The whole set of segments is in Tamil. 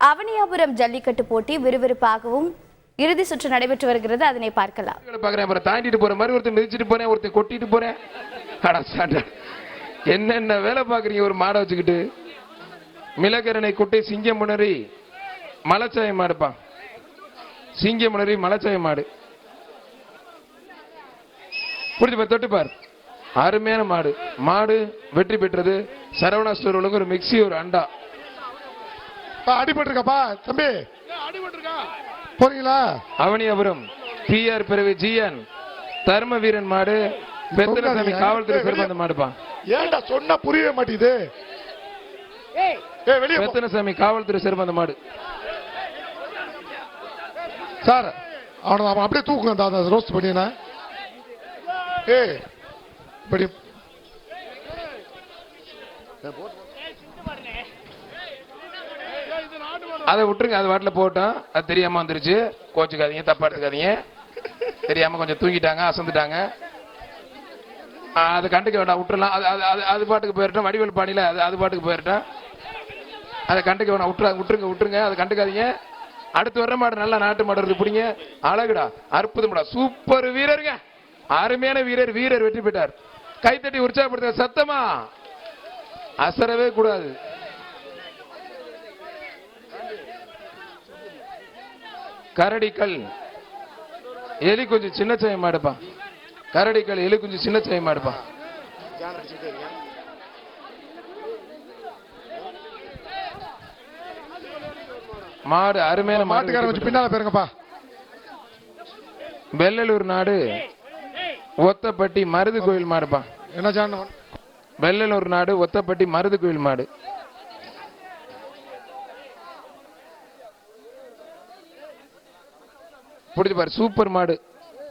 அவனியாபுரம் ஜல்லிக்கட்டு போட்டி விறுவிறுப்பாகவும் இறுதி சுற்று நடைபெற்று வருகிறது. அதனை பார்க்கலாம். தாண்டிட்டு போற மாதிரி ஒருத்தர் மிதிச்சிட்டு போறேன், ஒருத்தர் கொட்டிட்டு போறேன். என்னென்ன வேலை பாக்குறீங்க ஒரு மாடை வச்சுக்கிட்டு. மிளகரணை குட்டை சிங்கமுனரி மலைச்சாய மாடுப்பா. சிங்கமுனரி மலைச்சாய மாடு புரிஞ்சு தொட்டுப்பார். அருமையான மாடு. மாடு வெற்றி பெற்றது. சரவணா ஸ்டோர் ஒரு மிக்சி ஒரு அண்டா. அடிபட்டிருக்கப்பா தம்பி, போறீங்களா? அவனியாபுரம் பிஆர் பிறவி ஜிஎன் தர்ம வீரன் மாடு. பெத்தனசாமி காவல்துறை சிறந்த மாடுப்பா. ஏன்டா சொன்னா புரியவே மாட்டேங்குது. பெத்தனசாமி காவல்துறை சிறந்த மாடு. சார் அவனை அப்படியே தூக்குங்க. ரோஸ்ட் பண்ணினா இப்படி அதை விட்டுருங்க. அது வாட்டில் போட்டோம். அது தெரியாம வந்துருச்சு. கோச்சுக்காதீங்க, தப்பா எடுத்துக்காதீங்க. தெரியாம கொஞ்சம் தூங்கிட்டாங்க, அசந்துட்டாங்க. அதை கண்டுக்க வேண்டாம், விட்டுறலாம். அது பாட்டுக்கு போயிட்டோம். வடிவேல் பாணியில அது பாட்டுக்கு போயிட்டோம். அதை கண்டுக்க வேண்டாம், விட்டுருங்க. அதை கண்டுக்காதீங்க. அடுத்து வர்ற மாடு நல்லா நாட்டு மாடு இருக்கு. பிடிங்க. அழகுடா, அற்புதம்டா, சூப்பர் வீரருங்க. அருமையான வீரர் வெற்றி பெற்றார். கைத்தட்டி உற்சாகப்படுத்த சத்தமா அசரவே கூடாது. கரடிக்கல் எலி கொஞ்சம் சின்ன சாய மாடுப்பா. கரடிக்கல் எலி கொஞ்சம் சின்ன சாய மாடுப்பா. மாடு அருமையான மாட்டுக்கார வச்சு பின்னால பேருங்கப்பா. வெள்ளலூர் நாடு ஒத்தப்பட்டி மருது கோயில் மாடுப்பா. என்ன ஜான்? வெள்ளலூர் நாடு ஒத்தப்பட்டி மருது கோயில் மாடு. புடிச்சு பாரு. சூப்பர் மாடு.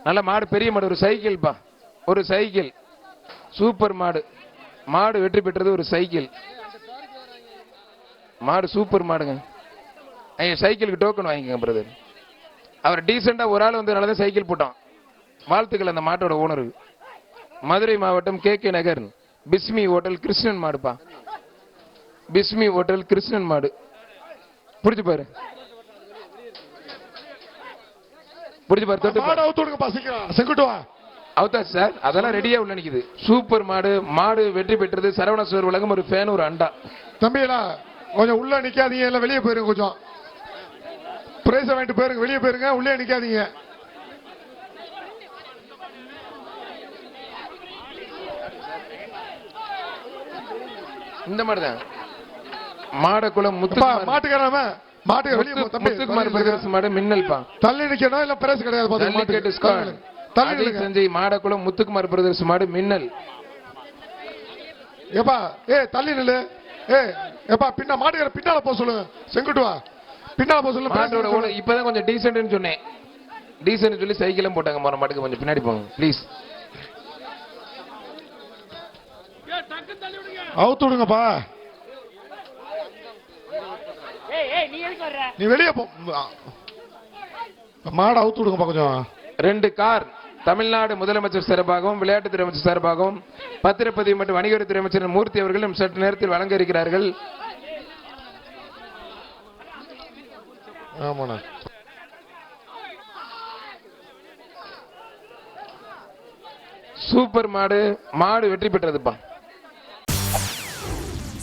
நல்ல மாடு, பெரிய மாடு. ஒரு சைக்கிள் பா, ஒரு சைக்கிள். சூப்பர் மாடு. மாடு வெற்றி பெற்றது. ஒரு சைக்கிள் மாடு. சூப்பர் மாடுங்க. சைக்கிளுக்கு டோக்கன் வாங்கிக்கங்க பிரதர். அவர் டீசெண்டா ஒரு ஆள் வந்து நல்லதான் சைக்கிள் போட்டான். வாழ்த்துக்கள் அந்த மாட்டோட ஓனருக்கு. மதுரை மாவட்டம் கே நகர் பிஸ்மி ஹோட்டல் கிருஷ்ணன் மாடுப்பா. பிஸ்மி ஹோட்டல் கிருஷ்ணன் மாடு. புடிச்சு பாரு. அவுத்தா சார், அதெல்லாம் ரெடியா உள்ள நிக்குது. சூப்பர் மாடு. மாடு வெற்றி பெற்றது. சரவண ஸ்டோர் வழங்கும் ஒரு ஃபேன் ஒரு அண்டா. தம்பிகளா கொஞ்சம் உள்ள நிக்காதீங்க, எல்லாம் வெளியே போயிருங்க. கொஞ்சம் பிரைஸ் வாங்கிட்டு போயிருங்க, வெளியே போயிருங்க, உள்ளே நிக்காதீங்க. இந்த மாதிரிதான் மாடக்குளம் மாட்டுக்காரம முத்துக்குமார் பிரதர்ஸ் மாடு மின்னல்பா. தள்ளி நிக்கணும், இல்ல பிரைஸ் கிடையாது. தள்ளி செஞ்சு மாடக்குளம் முத்துக்குமார் பிரதர்ஸ் மாடு மின்னல். ஏப்பா தள்ளி நில்லு. ஏப்பா பின்ன மாட்டுக்கார பின்னால போக சொல்லுங்க. செங்குட்டு வா, பின்னால போக சொல்லுங்க. மாட்டோட இப்பதான் கொஞ்சம் டீசென்ட்னு சொன்னேன். டீசென்ட் சொல்லி சைக்கிளும் போட்டாங்க. மர மாட்டுக்கு கொஞ்சம் பின்னாடி போங்க ப்ளீஸ். அவுத்து விடுங்கப்பா. நீ வெளியே போ. மாடு அவுத்து விடுங்கப்பா கொஞ்சம். 2 கார் தமிழ்நாடு முதலமைச்சர் சார்பாகவும் விளையாட்டுத்துறை அமைச்சர் சார்பாகவும் பத்திரப்பதிவு மற்றும் வணிகத்துறை அமைச்சர் மூர்த்தி அவர்களும் சற்று நேரத்தில் வழங்க இருக்கிறார்கள். சூப்பர் மாடு. மாடு வெற்றி பெற்றதுப்பா.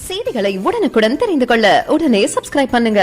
செய்திகளை உடனுக்குடன் தெரிந்து கொள்ள உடனே சப்ஸ்கிரைப் பண்ணுங்க.